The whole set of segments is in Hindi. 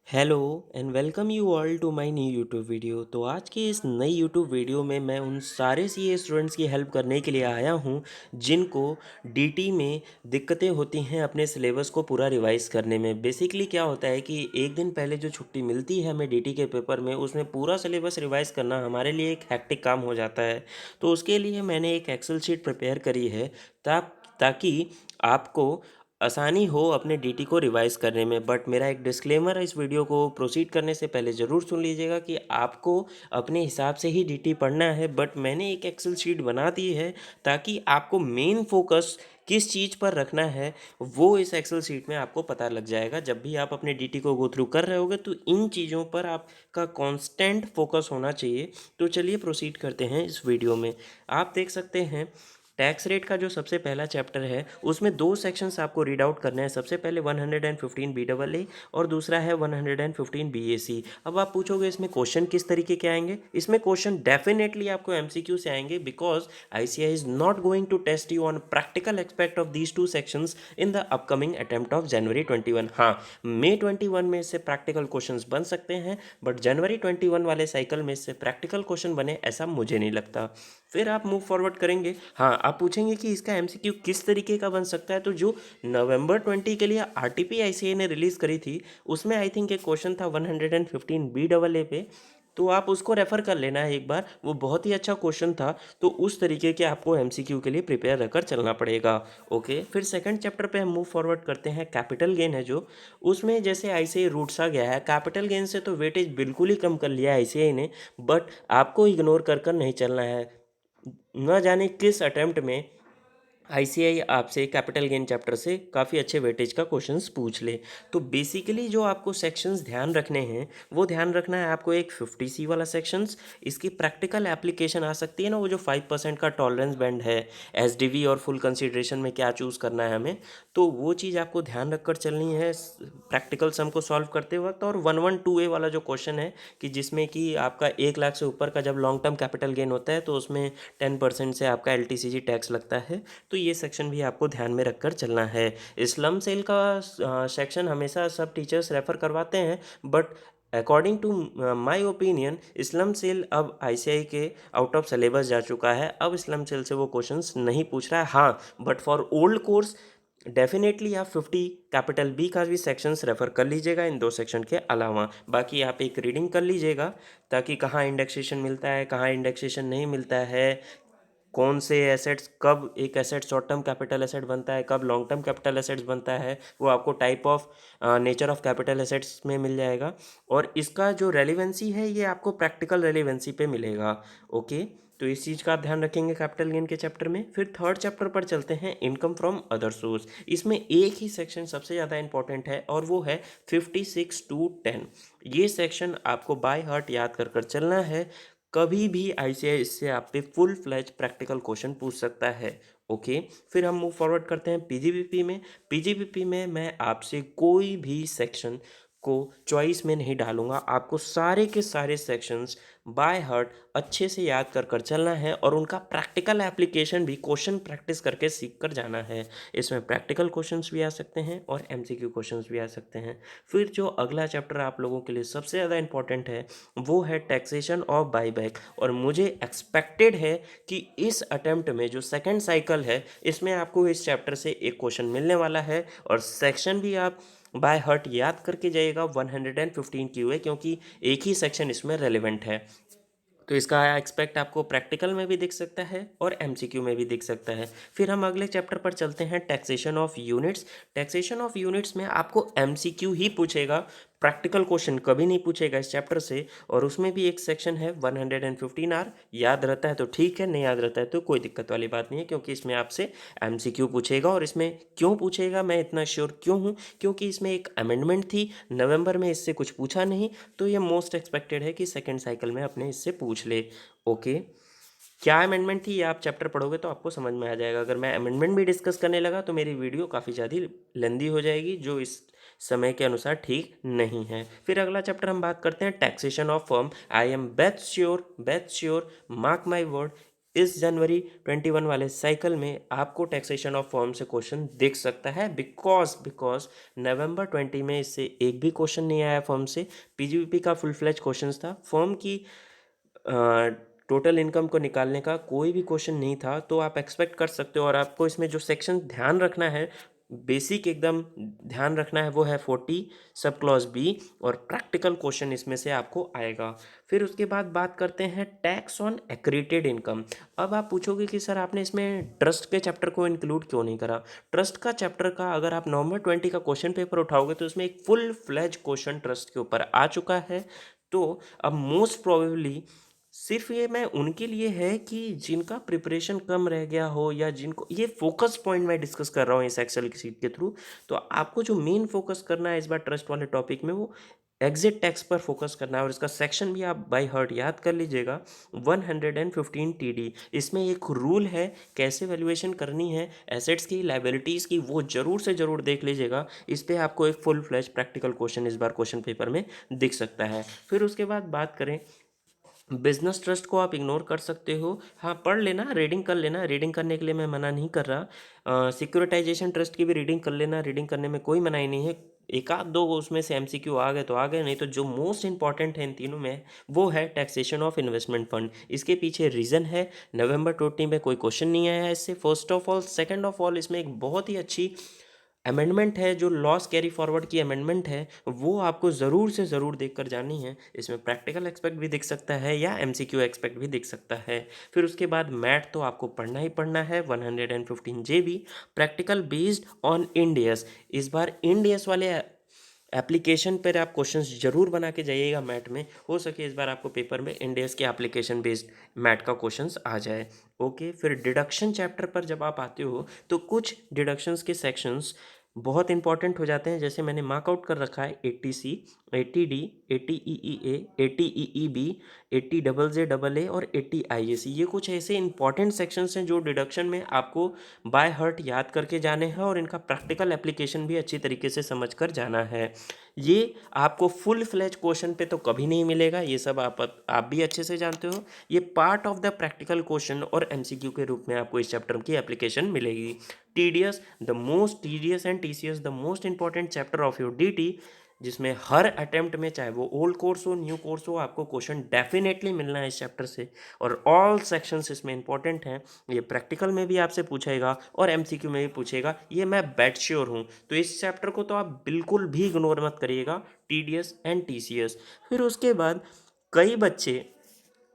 Hello and welcome you all to my new YouTube video. तो आज की इस नई यूट्यूब वीडियो में मैं उन सारे सीए स्टूडेंट्स की हेल्प करने के लिए आया हूं जिनको डीटी में दिक्कतें होती हैं अपने सिलेबस को पूरा रिवाइज करने में। बेसिकली क्या होता है कि एक दिन पहले जो छुट्टी मिलती है हमें डीटी के पेपर में, उसमें पूरा सिलेबस रिवाइज करना हमारे लिए एक हैक्टिक काम हो जाता है। तो उसके लिए मैंने एक एक्सेल शीट प्रिपेयर करी है ताकि आपको आसानी हो अपने डीटी को रिवाइज करने में। बट मेरा एक डिस्क्लेमर है, इस वीडियो को प्रोसीड करने से पहले ज़रूर सुन लीजिएगा कि आपको अपने हिसाब से ही डीटी पढ़ना है। बट मैंने एक एक्सेल शीट बना दी है ताकि आपको मेन फोकस किस चीज़ पर रखना है वो इस एक्सेल शीट में आपको पता लग जाएगा। जब भी आप अपने डीटी को गो थ्रू कर रहे होगे तो इन चीज़ों पर आपका कांस्टेंट फोकस होना चाहिए। तो चलिए प्रोसीड करते हैं इस वीडियो में। आप देख सकते हैं टैक्स रेट का जो सबसे पहला चैप्टर है उसमें दो सेक्शंस आपको रीड आउट करने हैं। सबसे पहले 115 बी डबल ए और दूसरा है 115 बी ए सी। अब आप पूछोगे इसमें क्वेश्चन किस तरीके के आएंगे। इसमें क्वेश्चन डेफिनेटली आपको एमसीक्यू से आएंगे because ICAI is not going to test you on practical aspect of these two sections in the upcoming attempt of January 21। हाँ, मई 21 में इससे प्रैक्टिकल क्वेश्चंस बन सकते हैं बट जनवरी 21 वाले साइकिल में इससे प्रैक्टिकल क्वेश्चन बने ऐसा मुझे नहीं लगता। फिर आप मूव फॉरवर्ड करेंगे। हाँ, आप पूछेंगे कि इसका एमसीक्यू किस तरीके का बन सकता है। तो जो नवंबर 20 के लिए आरटीपी आईसीए ने रिलीज़ करी थी उसमें आई थिंक एक क्वेश्चन था 115 बी डबल ए पे। तो आप उसको रेफ़र कर लेना है एक बार, वो बहुत ही अच्छा क्वेश्चन था। तो उस तरीके के आपको एमसीक्यू के लिए प्रिपेयर रहकर चलना पड़ेगा। ओके, फिर सेकंड चैप्टर पे हम मूव फॉरवर्ड करते हैं। कैपिटल गेन है जो, उसमें जैसे आईसीआई रूट सा गया है, कैपिटल गेन से तो वेटेज बिल्कुल ही कम कर लिया है आईसीआई ने। बट आपको इग्नोर कर नहीं चलना है। न जाने किस अटेम्प्ट में आईसीआई आपसे कैपिटल गेन चैप्टर से काफ़ी अच्छे वेटेज का क्वेश्चंस पूछ ले। तो बेसिकली जो आपको सेक्शंस ध्यान रखने हैं वो ध्यान रखना है आपको। एक 50C वाला सेक्शंस, इसकी प्रैक्टिकल एप्लीकेशन आ सकती है ना, वो जो 5% का टॉलरेंस बैंड है, एसडीवी और फुल कंसीडरेशन में क्या चूज़ करना है हमें, तो वो चीज़ आपको ध्यान रख कर चलनी है प्रैक्टिकल सम को सॉल्व करते वक्त। और 112A वाला जो क्वेश्चन है कि जिसमें कि आपका 1 लाख से ऊपर का जब लॉन्ग टर्म कैपिटल गेन होता है तो उसमें 10% से आपका एलटीसीजी टैक्स लगता है। तो ये सेक्शन भी आपको ध्यान में रखकर चलना है। स्लम सेल का सेक्शन हमेशा सब टीचर्स रेफ़र करवाते हैं but according to my opinion slump sale अब आईसीआई के आउट ऑफ सिलेबस जा चुका है। अब स्लम सेल से वो क्वेश्चंस नहीं पूछ रहा है। हाँ, but for old course definitely आप 50 कैपिटल बी का भी सेक्शंस रेफ़र कर लीजिएगा इन दो सेक्शन के अलावा। बाकी आप एक रीडिंग कर लीजिएगा ताकि कहाँ इंडेक्सेशन मिलता है, कहाँ इंडेक्सेशन नहीं मिलता है, कौन से एसेट्स, कब एक asset short term capital asset बनता है, कब लॉन्ग टर्म कैपिटल एसेट्स बनता है, वो आपको type of nature of capital assets में मिल जाएगा। और इसका जो रेलिवेंसी है ये आपको प्रैक्टिकल रेलिवेंसी पे मिलेगा। ओके, तो इस चीज़ का आप ध्यान रखेंगे कैपिटल गेन के चैप्टर में। फिर थर्ड चैप्टर पर चलते हैं, इनकम फ्रॉम अदर सोर्स। इसमें एक ही सेक्शन सबसे ज़्यादा इंपॉर्टेंट है और वो है 56 to 10। ये सेक्शन आपको बाय हार्ट याद कर चलना है। कभी भी आईसीआई इससे आप पे फुल फ्लैज प्रैक्टिकल क्वेश्चन पूछ सकता है। ओके, फिर हम मूव फॉरवर्ड करते हैं पीजीबीपी में। पीजीबीपी में मैं आपसे कोई भी सेक्शन को चॉइस में नहीं डालूंगा। आपको सारे के सारे सेक्शंस बाय हार्ट अच्छे से याद कर चलना है और उनका प्रैक्टिकल एप्लीकेशन भी क्वेश्चन प्रैक्टिस करके सीख कर जाना है। इसमें प्रैक्टिकल क्वेश्चंस भी आ सकते हैं और एमसीक्यू क्वेश्चंस भी आ सकते हैं। फिर जो अगला चैप्टर आप लोगों के लिए सबसे ज़्यादा इंपॉर्टेंट है वो है टैक्सेशन ऑफ बाईबैक। और मुझे एक्सपेक्टेड है कि इस अटेम्प्ट में जो सेकंड साइकिल है इसमें आपको इस चैप्टर से एक क्वेश्चन मिलने वाला है। और सेक्शन भी आप बाय हार्ट याद करके जाइएगा 115 क्यू है क्योंकि एक ही सेक्शन इसमें रेलिवेंट है। तो इसका एक्सपेक्ट आपको प्रैक्टिकल में भी दिख सकता है और एमसीक्यू में भी दिख सकता है। फिर हम अगले चैप्टर पर चलते हैं, taxation of units. Taxation of units में आपको एमसीक्यू ही पूछेगा, प्रैक्टिकल क्वेश्चन कभी नहीं पूछेगा इस चैप्टर से। और उसमें भी एक सेक्शन है 115 आर। याद रहता है तो ठीक है, नहीं याद रहता है तो कोई दिक्कत वाली बात नहीं है क्योंकि इसमें आपसे एमसीक्यू पूछेगा। और इसमें क्यों पूछेगा मैं इतना श्योर क्यों हूँ, क्योंकि इसमें एक अमेंडमेंट थी नवंबर में, इससे कुछ पूछा नहीं। तो ये मोस्ट एक्सपेक्टेड है कि सेकेंड साइकिल में अपने इससे पूछ ले। ओके, क्या अमेंडमेंट थी ये आप चैप्टर पढ़ोगे तो आपको समझ में आ जाएगा। अगर मैं अमेंडमेंट भी डिस्कस करने लगा तो मेरी वीडियो काफ़ी ज़्यादा लेंदी हो जाएगी जो इस समय के अनुसार ठीक नहीं है। फिर अगला चैप्टर हम बात करते हैं taxation of firm. I am best sure mark my word, इस जनवरी 21 वाले साइकिल में आपको टैक्सेशन ऑफ फर्म से क्वेश्चन दिख सकता है, बिकॉज नवंबर 20 में इससे एक भी क्वेश्चन नहीं आया फर्म से। पीजीबीपी का फुल फ्लेज क्वेश्चन था, फर्म की टोटल इनकम को निकालने का कोई भी क्वेश्चन नहीं था। तो आप एक्सपेक्ट कर सकते हो, और आपको इसमें जो सेक्शन ध्यान रखना है, बेसिक एकदम ध्यान रखना है, वो है 40 सब क्लॉज बी, और प्रैक्टिकल क्वेश्चन इसमें से आपको आएगा। फिर उसके बाद बात करते हैं टैक्स ऑन एक्रीटेड इनकम। अब आप पूछोगे कि सर आपने इसमें ट्रस्ट के चैप्टर को इंक्लूड क्यों नहीं करा। ट्रस्ट का चैप्टर का अगर आप नवंबर 20 का क्वेश्चन पेपर उठाओगे तो उसमें एक फुल फ्लेज क्वेश्चन ट्रस्ट के ऊपर आ चुका है। तो अब मोस्ट प्रोबेबली सिर्फ ये मैं उनके लिए है कि जिनका प्रिपरेशन कम रह गया हो, या जिनको ये फोकस पॉइंट मैं डिस्कस कर रहा हूँ इस एक्सेल की सीट के थ्रू। तो आपको जो मेन फोकस करना है इस बार ट्रस्ट वाले टॉपिक में, वो एग्जिट टैक्स पर फोकस करना है। और इसका सेक्शन भी आप बाय हार्ट याद कर लीजिएगा, 115 TD। इसमें एक रूल है कैसे वैल्यूएशन करनी है एसेट्स की, लाइबिलिटीज़ की, वो जरूर से ज़रूर देख लीजिएगा। इस पर आपको एक फुल फ्लैश प्रैक्टिकल क्वेश्चन इस बार क्वेश्चन पेपर में दिख सकता है। फिर उसके बाद बात करें, बिजनेस ट्रस्ट को आप इग्नोर कर सकते हो, हाँ पढ़ लेना, रीडिंग कर लेना, रीडिंग करने के लिए मैं मना नहीं कर रहा। सिक्योरिटाइजेशन ट्रस्ट की भी रीडिंग कर लेना, रीडिंग करने में कोई मनाही नहीं है। एक आध दो उसमें से एमसीक्यू आ गए तो आ गए, नहीं तो जो मोस्ट इंपॉर्टेंट है इन तीनों में वो है टैक्सेशन ऑफ इन्वेस्टमेंट फंड। इसके पीछे रीज़न है नवंबर 20 में कोई क्वेश्चन नहीं आया है इससे, first of all. Second of all, इसमें एक बहुत ही अच्छी अमेंडमेंट है, जो लॉस कैरी फॉरवर्ड की अमेंडमेंट है, वो आपको ज़रूर से ज़रूर देख कर जानी है। इसमें प्रैक्टिकल एक्सपेक्ट भी दिख सकता है या एमसीक्यू एक्सपेक्ट भी दिख सकता है। फिर उसके बाद मैथ तो आपको पढ़ना ही पढ़ना है, 115 जेबी प्रैक्टिकल बेस्ड ऑन इंडियस। इस बार इंडियस वाले एप्लीकेशन पर आप क्वेश्चंस जरूर बना के जाइएगा मैथ में, हो सके इस बार आपको पेपर में इंडियस के एप्लीकेशन बेस्ड मैथ का क्वेश्चंस आ जाए। ओके, फिर डिडक्शन चैप्टर पर जब आप आते हो तो कुछ डिडक्शंस के सेक्शंस बहुत इंपॉर्टेंट हो जाते हैं। जैसे मैंने मार्क आउट कर रखा है 80C, 80D, 80EEA, 80EEB, 80JJAA और 80IAC। ये कुछ ऐसे इंपॉर्टेंट सेक्शंस हैं जो डिडक्शन में आपको बाय हार्ट याद करके जाने हैं, और इनका प्रैक्टिकल एप्लीकेशन भी अच्छी तरीके से समझ कर जाना है। ये आपको फुल फ्लेज क्वेश्चन पे तो कभी नहीं मिलेगा, ये सब आप भी अच्छे से जानते हो। ये part of the practical question और एमसीक्यू के रूप में आपको इस चैप्टर की एप्लीकेशन मिलेगी। TDS the most TDS and TCS the most important chapter of your DT, जिसमें हर अटेम्प्ट में, चाहे वो ओल्ड कोर्स हो न्यू कोर्स हो, आपको क्वेश्चन डेफिनेटली मिलना है इस चैप्टर से। और ऑल सेक्शंस इसमें इंपॉर्टेंट हैं। ये प्रैक्टिकल में भी आपसे पूछेगा और एमसीक्यू में भी पूछेगा, ये मैं बैट श्योर हूँ। तो इस चैप्टर को तो आप बिल्कुल भी इग्नोर मत करिएगा, टीडीएस एंड टीसीएस। फिर उसके बाद कई बच्चे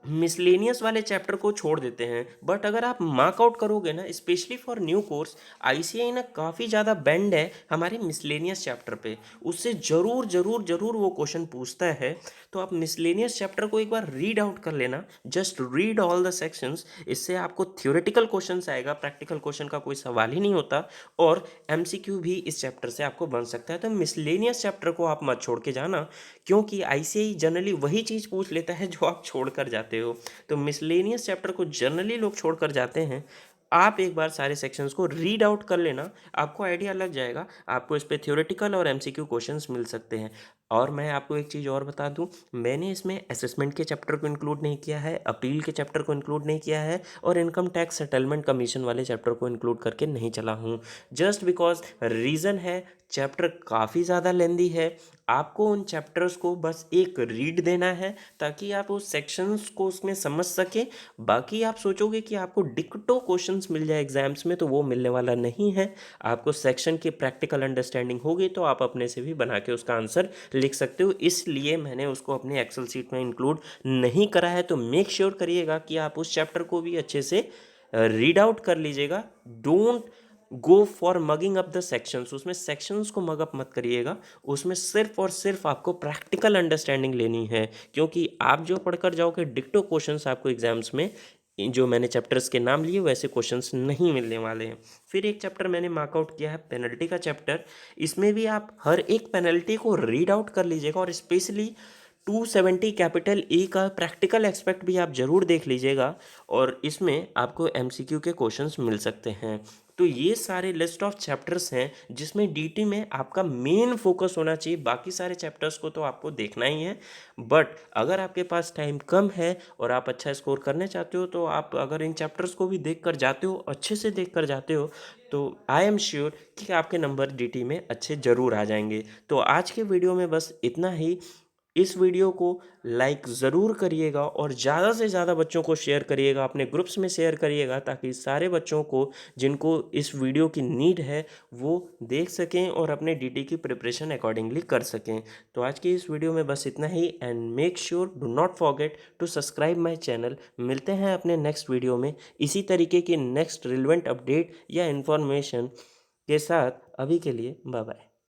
मिसलेनियस वाले चैप्टर को छोड़ देते हैं, बट अगर आप मार्क आउट करोगे ना, specially for new course, ICI ना काफ़ी ज़्यादा बेंड है हमारे मिसलेनियस चैप्टर पे, उससे ज़रूर ज़रूर ज़रूर वो क्वेश्चन पूछता है। तो आप मिसलेनियस चैप्टर को एक बार रीड आउट कर लेना, just read all the sections. इससे आपको थ्योरेटिकल क्वेश्चन आएगा, प्रैक्टिकल क्वेश्चन का कोई सवाल ही नहीं होता, और एमसीक्यू भी इस चैप्टर से आपको बन सकता है। तो मिसलेनियस चैप्टर को आप मत छोड़ के जाना, क्योंकि आईसीआई जनरली वही चीज़ पूछ लेता है जो आप छोड़ कर जाते हो। तो मिसलेनियस चैप्टर को जनरली लोग छोड़ कर जाते हैं। आप एक बार सारे सेक्शंस को रीड आउट कर लेना, आपको आइडिया लग जाएगा, आपको इस पे थ्योरेटिकल और एमसीक्यू क्वेश्चंस मिल सकते हैं। और मैं आपको एक चीज़ और बता दूं, मैंने इसमें असेसमेंट के चैप्टर को इंक्लूड नहीं किया है, अपील के चैप्टर को इंक्लूड नहीं किया है, और इनकम टैक्स सेटलमेंट कमीशन वाले चैप्टर को इंक्लूड करके नहीं चला हूँ। जस्ट बिकॉज रीज़न है, चैप्टर काफ़ी ज़्यादा लेंदी है। आपको उन चैप्टर्स को बस एक रीड देना है ताकि आप उस सेक्शंस को उसमें समझ सकें। बाकी आप सोचोगे कि आपको डिक्टो क्वेश्चंस मिल जाए एग्जाम्स में, तो वो मिलने वाला नहीं है। आपको सेक्शन की प्रैक्टिकल अंडरस्टैंडिंग होगी तो आप अपने से भी बना के उसका आंसर लिख सकते हो। इसलिए मैंने उसको अपने एक्सेल सीट में इंक्लूड नहीं करा है। तो मेक श्योर करिएगा कि आप उस चैप्टर को भी अच्छे से रीड आउट कर लीजिएगा। Don't go for mugging up the sections, उसमें सेक्शंस को मग अप मत करिएगा, उसमें सिर्फ और सिर्फ आपको प्रैक्टिकल अंडरस्टैंडिंग लेनी है। क्योंकि आप जो पढ़कर जाओगे डिक्टो क्वेश्चंस आपको एग्जाम्स में, जो मैंने चैप्टर्स के नाम लिए वैसे क्वेश्चंस नहीं मिलने वाले हैं। फिर एक चैप्टर मैंने मार्कआउट किया है पेनल्टी का चैप्टर। इसमें भी आप हर एक पेनल्टी को रीड आउट कर लीजिएगा, और स्पेशली 270 कैपिटल ए का प्रैक्टिकल एक्सपेक्ट भी आप जरूर देख लीजिएगा, और इसमें आपको एमसीक्यू के क्वेश्चंस मिल सकते हैं। तो ये सारे लिस्ट ऑफ चैप्टर्स हैं जिसमें डीटी में आपका मेन फोकस होना चाहिए। बाकी सारे चैप्टर्स को तो आपको देखना ही है, बट अगर आपके पास टाइम कम है और आप अच्छा स्कोर करना चाहते हो तो आप अगर इन चैप्टर्स को भी देख कर जाते हो, अच्छे से देख कर जाते हो, तो आई एम श्योर कि आपके नंबर डीटी में अच्छे ज़रूर आ जाएंगे। तो आज के वीडियो में बस इतना ही। इस वीडियो को लाइक ज़रूर करिएगा और ज़्यादा से ज़्यादा बच्चों को शेयर करिएगा, अपने ग्रुप्स में शेयर करिएगा, ताकि सारे बच्चों को जिनको इस वीडियो की नीड है वो देख सकें और अपने डीटी की प्रिपरेशन अकॉर्डिंगली कर सकें। तो आज की इस वीडियो में बस इतना ही, and make sure do not forget to subscribe my channel. मिलते हैं अपने नेक्स्ट वीडियो में इसी तरीके की नेक्स्ट रिलेवेंट अपडेट या इन्फॉर्मेशन के साथ। अभी के लिए बाय बाय।